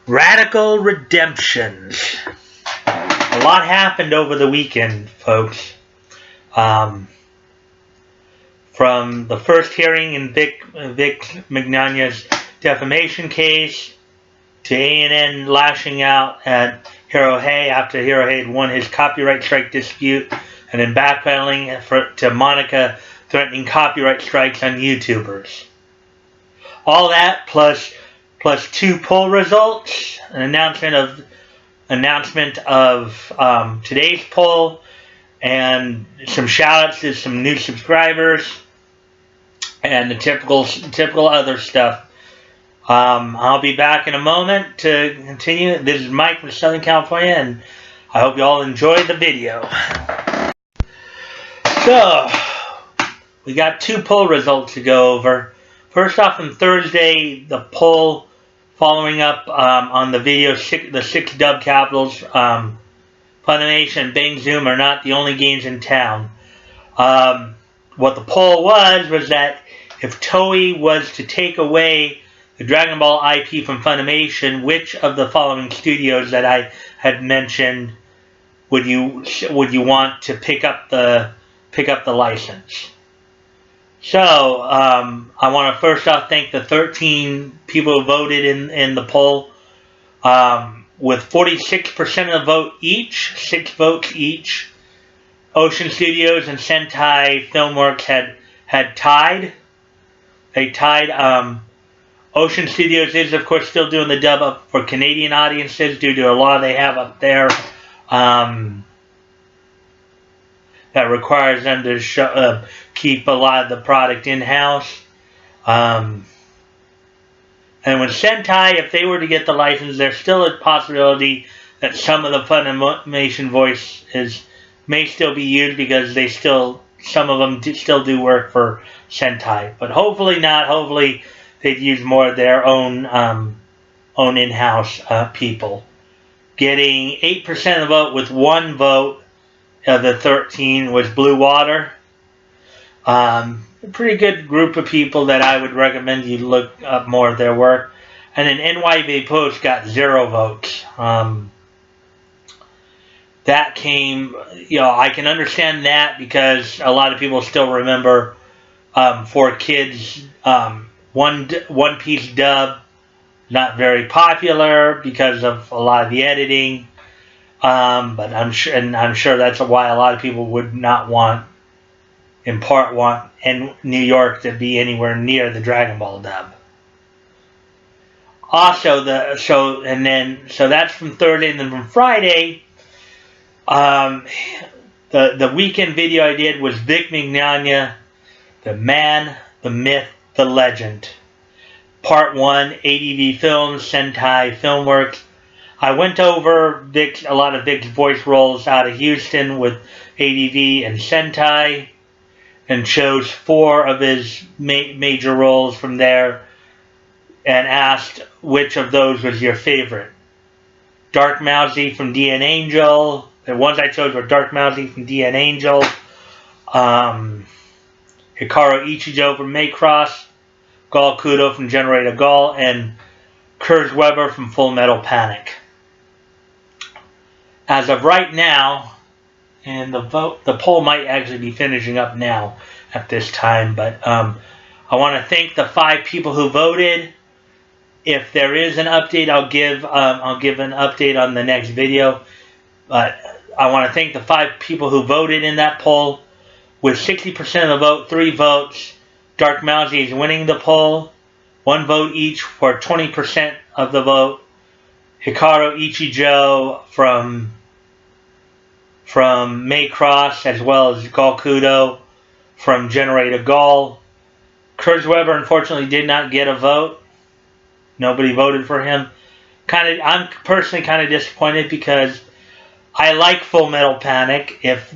Radical Redemptions. A lot happened over the weekend, folks. From the first hearing in Vic Mignogna's defamation case, to A&N lashing out at Hirohei after Hirohei had won his copyright strike dispute, and then backpedaling to Monica threatening copyright strikes on YouTubers. All that plus 2 poll results, an announcement of today's poll, and some shout-outs to some new subscribers, and the typical other stuff. I'll be back in a moment to continue. This is Mike from Southern California, and I hope you all enjoyed the video. So, we got 2 poll results to go over. First off, on Thursday, the poll following up on the video, the 6 dub capitals, Funimation and Bang Zoom are not the only games in town. What the poll was that if Toei was to take away the Dragon Ball IP from Funimation, which of the following studios that I had mentioned would you want to pick up the license? So I want to first off thank the 13 people who voted in the poll. With 46% of the vote each, 6 votes each, Ocean Studios and Sentai Filmworks had tied. They tied. Ocean Studios is, of course, still doing the dub up for Canadian audiences due to a law they have up there that requires them to keep a lot of the product in-house. And with Sentai, if they were to get the license, there's still a possibility that some of the Funimation voices may still be used because some of them still do work for Sentai. But hopefully not. Hopefully they'd use more of their own in-house people. Getting 8% of the vote with 1 vote of the 13 was Blue Water. A pretty good group of people that I would recommend you look up more of their work. And then NYB Post got 0 votes. That came, I can understand that because a lot of people still remember 4Kids One Piece dub, not very popular because of a lot of the editing. But I'm sure that's why a lot of people would not want New York to be anywhere near the Dragon Ball dub. Also, that's from Thursday, and then from Friday, the weekend video I did was Vic Mignogna, the man, the myth, the legend. Part 1, ADV Films, Sentai Filmworks. I went over a lot of Vic's voice roles out of Houston with ADV and Sentai, and chose 4 of his major roles from there, and asked which of those was your favorite. Dark Mousy from DN Angel. The ones I chose were Dark Mousy from DN Angel, Hikaru Ichijo from Macross, Gal Kudo from Generator Gal, and Kurz Weber from Full Metal Panic. As of right now, and the poll might actually be finishing up now at this time, but I want to thank the 5 people who voted. If there is an update, I'll give an update on the next video. But I want to thank the 5 people who voted in that poll. With 60% of the vote, 3 votes, Dark Mousy is winning the poll. 1 vote each for 20% of the vote. Hikaru Ichijo from Macross, as well as Gal Kudo from Generator Gal. Kurz Weber unfortunately did not get a vote. Nobody voted for him. I'm personally kind of disappointed because I like Full Metal Panic. If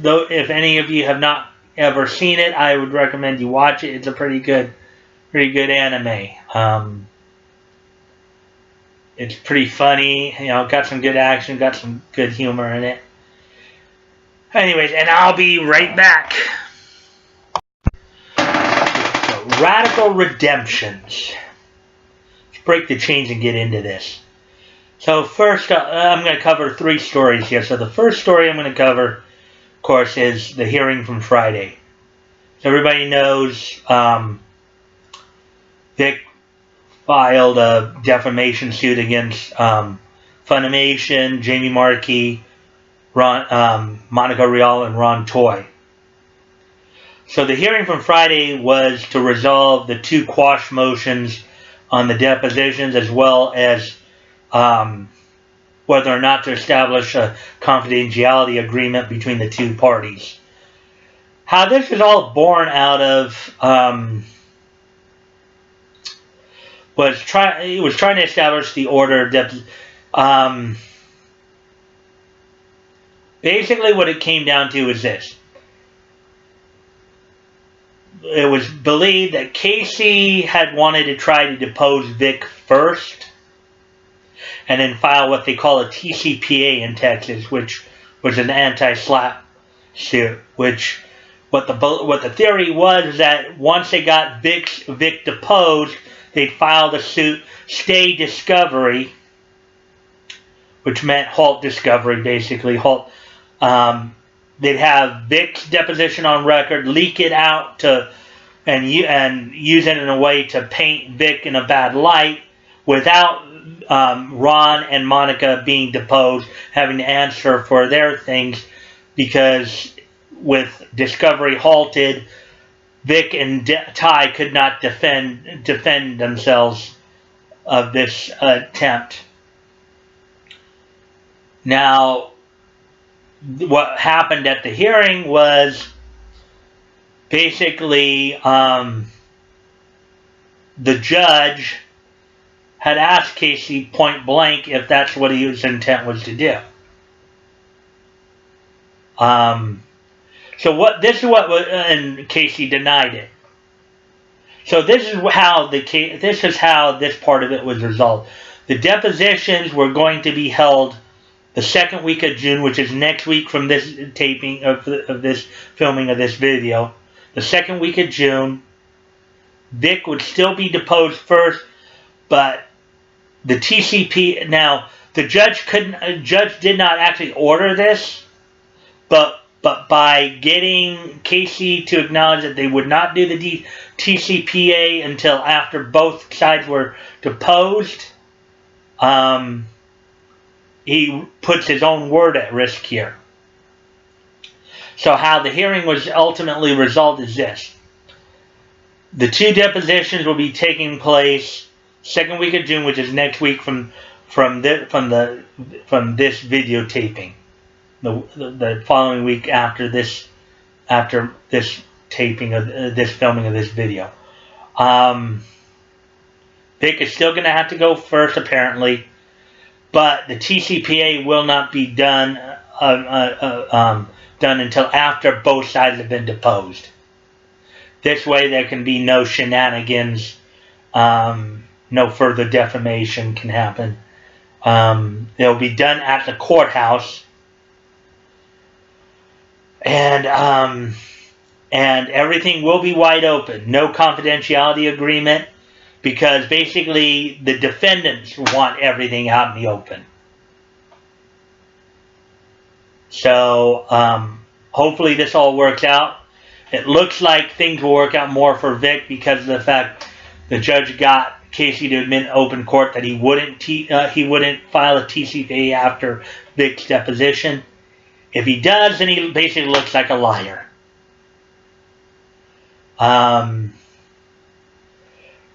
any of you have not ever seen it, I would recommend you watch it. It's a pretty good anime. It's pretty funny. Got some good action, got some good humor in it. Anyways, and I'll be right back. So, Radical Redemptions. Let's break the chains and get into this. So first, I'm going to cover 3 stories here. So the first story I'm going to cover, of course, is the hearing from Friday. So everybody knows Vic filed a defamation suit against Funimation, Jamie Marchi, Monica Rial, and Ron Toy. So the hearing from Friday was to resolve the 2 quash motions on the depositions, as well as whether or not to establish a confidentiality agreement between the 2 parties. How this is all born out of was trying to establish the order that basically what it came down to is this. It was believed that Casey had wanted to try to depose Vic first and then file what they call a TCPA in Texas, which was an anti-SLAPP suit, which what the theory was that once they got Vic deposed, they'd file the suit stay discovery, which meant halt discovery, basically. They'd have Vic's deposition on record, leak it out and use it in a way to paint Vic in a bad light without Ron and Monica being deposed, having to answer for their things, because with discovery halted, Vic and Ty could not defend themselves of this attempt. Now, what happened at the hearing was basically the judge had asked Casey point blank if that's what his intent was to do. And Casey denied it. So this is how this part of it was resolved. The depositions were going to be held the 2nd week of June, which is next week from this taping of this filming of this video. The 2nd week of June. Vic would still be deposed first, but the TCP, now the judge did not actually order this, but by getting Casey to acknowledge that they would not do the TCPA until after both sides were deposed, he puts his own word at risk here. So how the hearing was ultimately resolved is this. The 2 depositions will be taking place 2nd week of June, which is next week from this videotaping. The following week after this taping of this filming of this video. Vic is still going to have to go first, apparently, but the TCPA will not be done until after both sides have been deposed. This way, there can be no shenanigans. No further defamation can happen. It'll be done at the courthouse. And everything will be wide open. No confidentiality agreement, because basically the defendants want everything out in the open. So hopefully this all works out. It looks like things will work out more for Vic because of the fact the judge got Casey to admit in open court that he wouldn't file a TCPA after Vic's deposition. If he does, then he basically looks like a liar.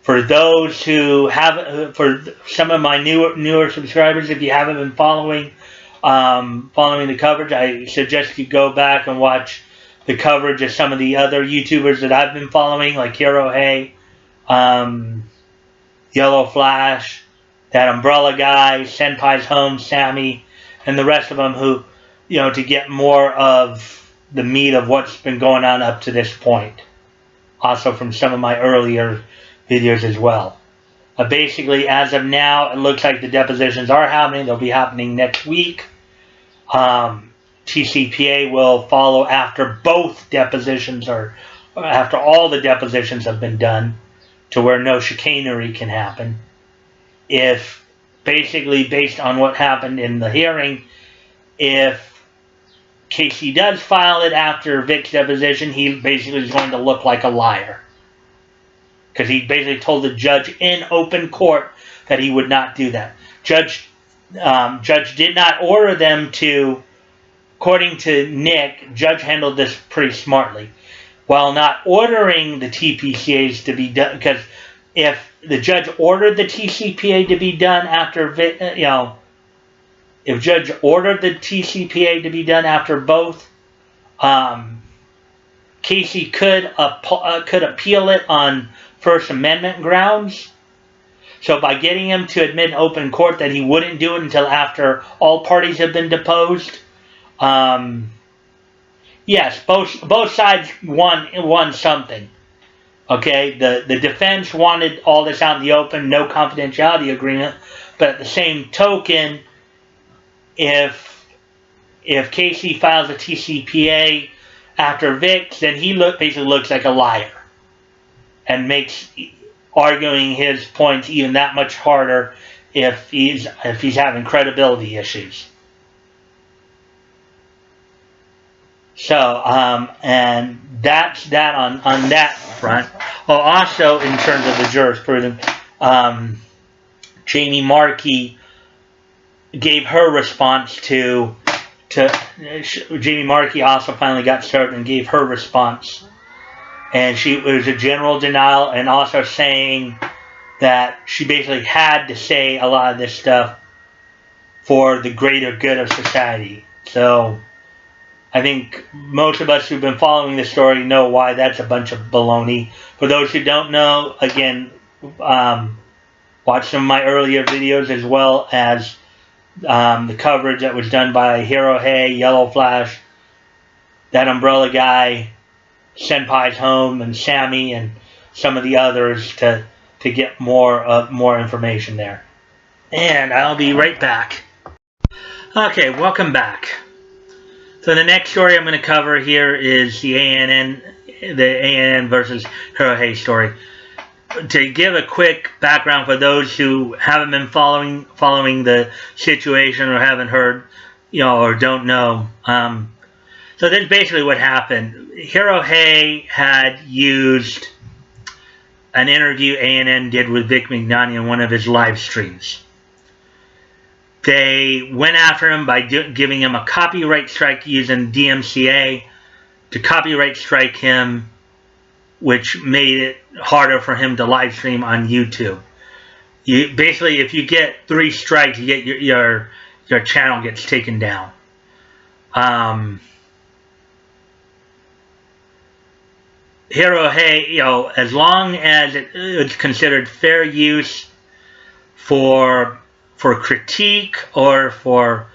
For those who have, for some of my newer subscribers, if you haven't been following the coverage, I suggest you go back and watch the coverage of some of the other YouTubers that I've been following, like Hero Hey, Yellow Flash, that Umbrella guy, Senpai's Home, Sammy, and the rest of them who, to get more of the meat of what's been going on up to this point. Also from some of my earlier videos as well. Basically, as of now, it looks like the depositions are happening. They'll be happening next week. TCPA will follow after both depositions after all the depositions have been done, to where no chicanery can happen. If basically based on what happened in the hearing, if Casey does file it after Vic's deposition, he basically is going to look like a liar. Because he basically told the judge in open court that he would not do that. Judge did not order them to, according to Nick, Judge handled this pretty smartly. While not ordering the TPCAs to be done, because if the judge ordered the TCPA to be done after, if Judge ordered the TCPA to be done after both, Casey could appeal it on First Amendment grounds. So by getting him to admit in open court that he wouldn't do it until after all parties have been deposed, yes, both sides won something. Okay, the defense wanted all this out in the open, no confidentiality agreement, but at the same token, if Casey files a TCPA after Vic, then he basically looks like a liar and makes arguing his points even that much harder if he's having credibility issues. So, and that's that on that front. Well, also in terms of the jurisprudence, Jamie Markey gave her response to Jamie Markey also finally got served and gave her response. And it was a general denial, and also saying that she basically had to say a lot of this stuff for the greater good of society. So I think most of us who've been following this story know why that's a bunch of baloney. For those who don't know, again, watch some of my earlier videos, as well as the coverage that was done by Hirohei, Yellow Flash, That Umbrella Guy, Senpai's Home, and Sammy, and some of the others to get more information there. And I'll be right back. Okay, welcome back. So the next story I'm going to cover here is the ANN versus Hirohei story. To give a quick background for those who haven't been following the situation or haven't heard, or don't know. So this is basically what happened. Hirohei had used an interview ANN did with Vic Mignogna in one of his live streams. They went after him by giving him a copyright strike using DMCA to copyright strike him, which made it harder for him to live stream on YouTube. Basically, if you get 3 strikes, you get your channel gets taken down. Hirohei, as long as it's considered fair use for critique or for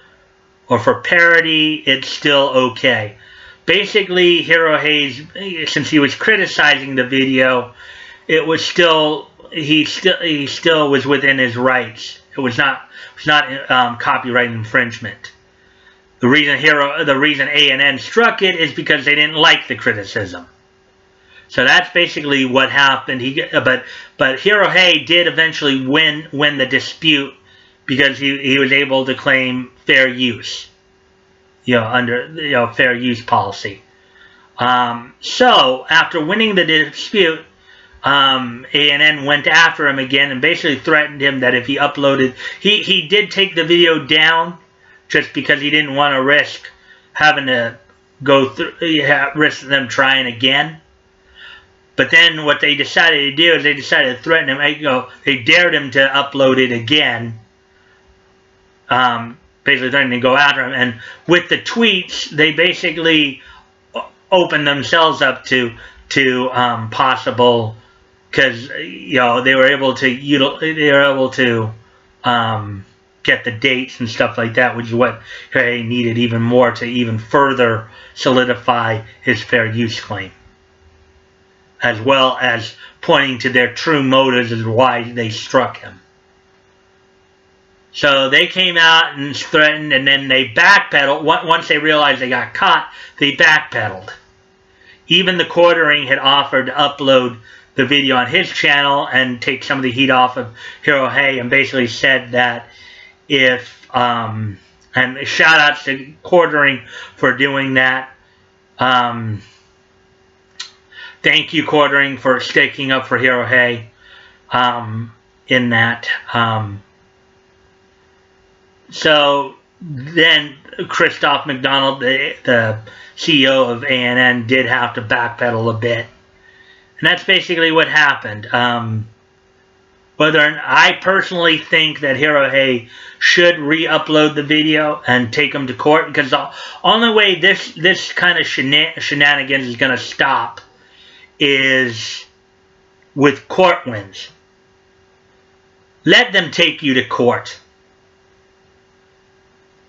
parody, it's still okay. Basically, Hirohei's, since he was criticizing the video, it was still he still was within his rights. It was not copyright infringement. The reason ANN struck it is because they didn't like the criticism. So that's basically what happened. But Hirohei did eventually win the dispute because he was able to claim fair use, under fair use policy. So after winning the dispute, ANN went after him again and basically threatened him that if he uploaded, he did take the video down just because he didn't want to risk having to go through, risk them trying again. But then what they decided to do is they decided to threaten him. They dared him to upload it again. Basically threatening to go after him. And with the tweets, they basically opened themselves up to possible, because they were able to get the dates and stuff like that, which is what he needed even more to even further solidify his fair use claim, as well as pointing to their true motives as why they struck him. So they came out and threatened, and then they backpedaled. Once they realized they got caught, they backpedaled. Even the quartering had offered to upload the video on his channel and take some of the heat off of Hirohei, and basically said that if, and shout outs to Quartering for doing that. Thank you, Quartering, for sticking up for Hirohei in that. So then Christoph McDonald, the CEO of ANN, did have to backpedal a bit. And that's basically what happened. I personally think that Hirohei should re-upload the video and take him to court, because the only way this kind of shenanigans is going to stop is with court wins. Let them take you to court.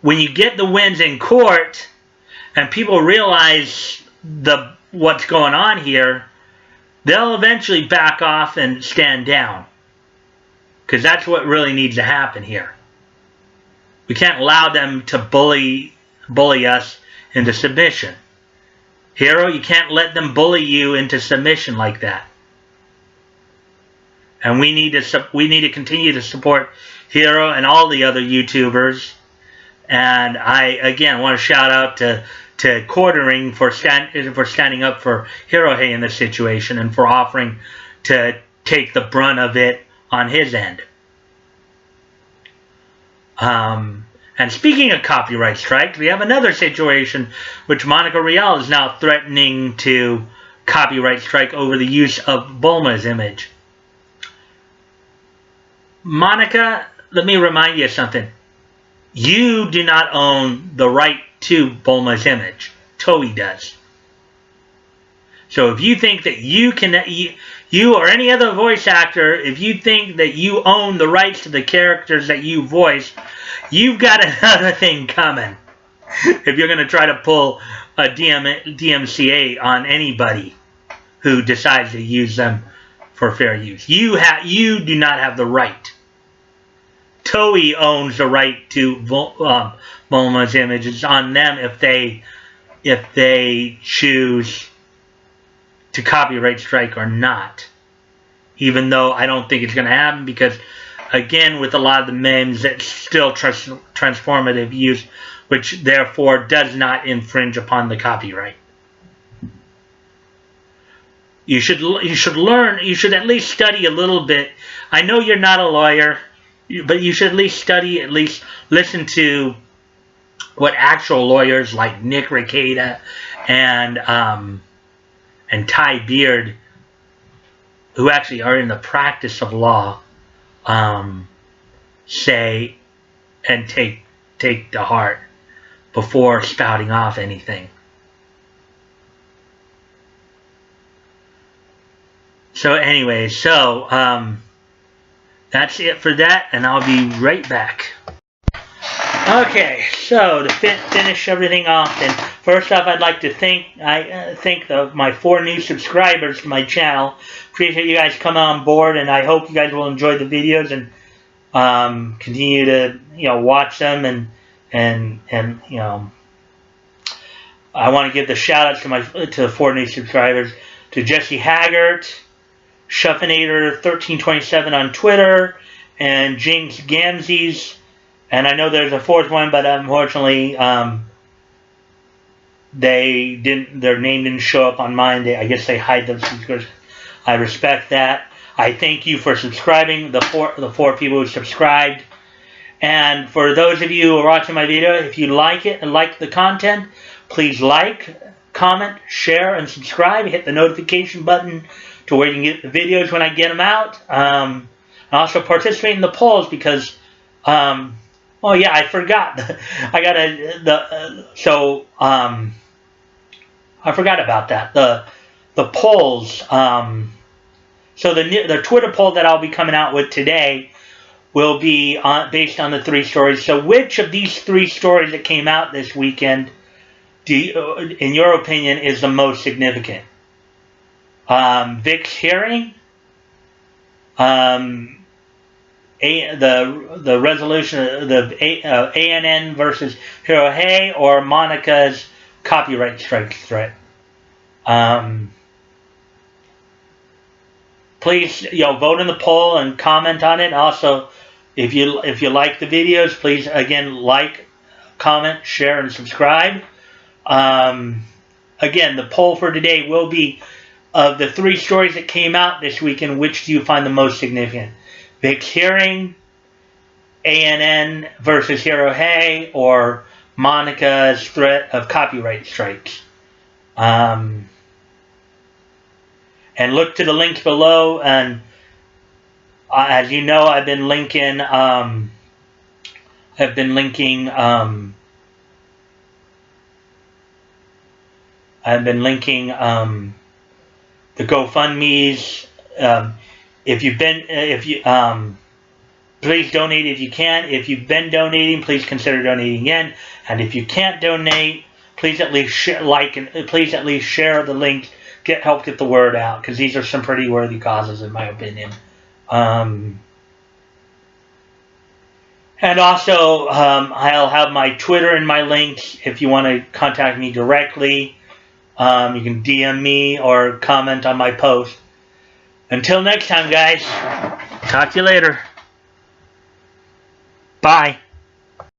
When you get the wins in court and people realize what's going on here, they'll eventually back off and stand down. Because that's what really needs to happen here. We can't allow them to bully us into submission. Hero, you can't let them bully you into submission like that. And we need to continue to support Hero and all the other YouTubers. And I again want to shout out to Quartering for standing up for Hirohei in this situation and for offering to take the brunt of it on his end. And speaking of copyright strikes, we have another situation which Monica Rial is now threatening to copyright strike over the use of Bulma's image. Monica, let me remind you of something. You do not own the right to Bulma's image. Toei does. So if you think that you or any other voice actor, if you think that you own the rights to the characters that you voice, you've got another thing coming. If you're going to try to pull a DMCA on anybody who decides to use them for fair use. You do not have the right. Toei owns the right to Bulma's image. It's on them if they choose to copyright strike or not. Even though I don't think it's going to happen, because again, with a lot of the memes, it's still transformative use, which therefore does not infringe upon the copyright. You should learn. You should at least study a little bit. I know you're not a lawyer, but you should at least study, at least listen to what actual lawyers like Nick Rekieta and Ty Beard, who actually are in the practice of law, say and take to heart before spouting off anything. So anyway, that's it for that, and I'll be right back. Okay, so to finish everything off, and first off, I'd like to thank my 4 new subscribers to my channel. Appreciate you guys coming on board, and I hope you guys will enjoy the videos and continue to watch them and I want to give the shout outs to the 4 new subscribers, to Jesse Haggart, Shuffinator 1327 on Twitter, and James Gamzees. And I know there's a 4th one, but unfortunately, their name didn't show up on mine. I guess they hide them because I respect that. I thank you for subscribing, the four people who subscribed. And for those of you who are watching my video, if you like it and like the content, please like, comment, share, and subscribe. Hit the notification button to where you can get the videos when I get them out. And also participate in the polls, because oh yeah, I forgot. I forgot about that. The polls. So the Twitter poll that I'll be coming out with today will be based on the 3 stories. So which of these 3 stories that came out this weekend, in your opinion, is the most significant? Vic's hearing, the resolution of the ANN versus Hirohei, or Monica's copyright strike threat? please, vote in the poll and comment on it. Also, if you like the videos, please again like, comment, share, and subscribe. Again, the poll for today will be, of the 3 stories that came out this weekend, which do you find the most significant? Vic's hearing, ANN versus Hirohei, or Monica's threat of copyright strikes? And look to the links below. And as you know, I've been linking the GoFundMe's. Please donate if you can. If you've been donating, please consider donating again. And if you can't donate, please at least share the link. Help get the word out, because these are some pretty worthy causes, in my opinion. And also, I'll have my Twitter in my links if you want to contact me directly. You can DM me or comment on my post. Until next time, guys. Talk to you later. Bye.